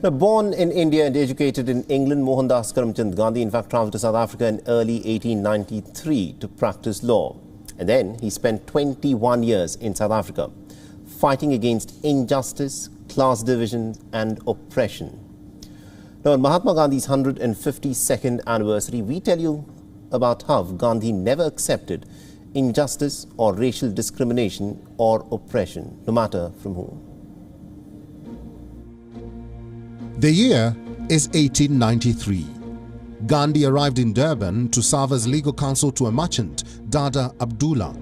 Now, born in India and educated in England, Mohandas Karamchand Gandhi in fact travelled to South Africa in early 1893 to practice law. And then he spent 21 years in South Africa, fighting against injustice, class division and oppression. Now, on Mahatma Gandhi's 152nd anniversary, we tell you about how Gandhi never accepted injustice or racial discrimination or oppression, no matter from whom. The year is 1893. Gandhi arrived in Durban to serve as legal counsel to a merchant, Dada Abdullah.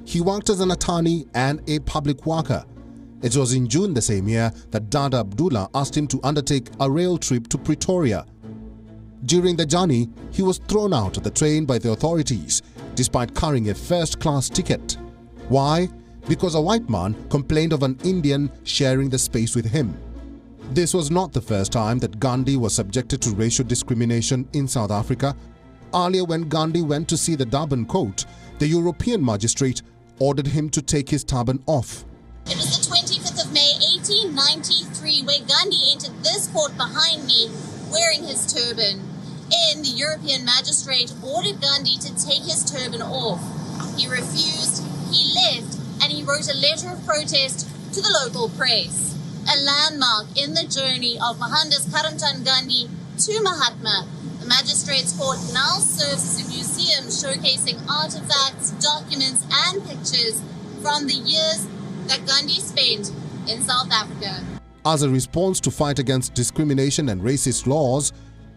He worked as an attorney and a public worker. It was in June the same year that Dada Abdullah asked him to undertake a rail trip to Pretoria. During the journey, he was thrown out of the train by the authorities, despite carrying a first-class ticket. Why? Because a white man complained of an Indian sharing the space with him. This was not the first time that Gandhi was subjected to racial discrimination in South Africa. Earlier, when Gandhi went to see the Durban court, the European magistrate ordered him to take his turban off. It was the 25th of May 1893 where Gandhi entered this court behind me wearing his turban. The European magistrate ordered Gandhi to take his turban off. He refused, he left, and he wrote a letter of protest to the local press. A landmark in the journey of Mohandas Karamchand Gandhi to Mahatma. The magistrate's court now serves as a museum showcasing artifacts, documents and pictures from the years that Gandhi spent in South Africa. As a response to fight against discrimination and racist laws,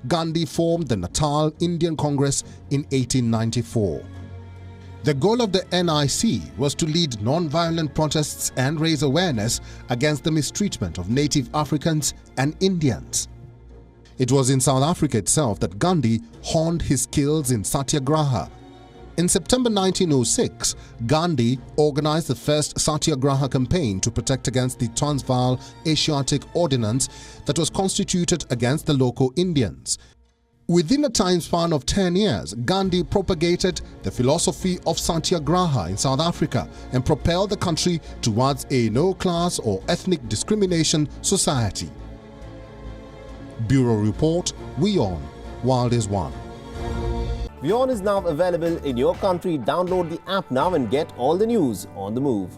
Gandhi formed the Natal Indian Congress in 1894. The goal of the NIC was to lead non-violent protests and raise awareness against the mistreatment of native Africans and Indians. It was in South Africa itself that Gandhi honed his skills in satyagraha. In September 1906, Gandhi organized the first satyagraha campaign to protect against the Transvaal Asiatic Ordinance that was constituted against the local Indians. Within a time span of 10 years, Gandhi propagated the philosophy of satyagraha in South Africa and propelled the country towards a no-class or ethnic discrimination society. Bureau Report, WION, World is One. WION is now available in your country. Download the app now and get all the news on the move.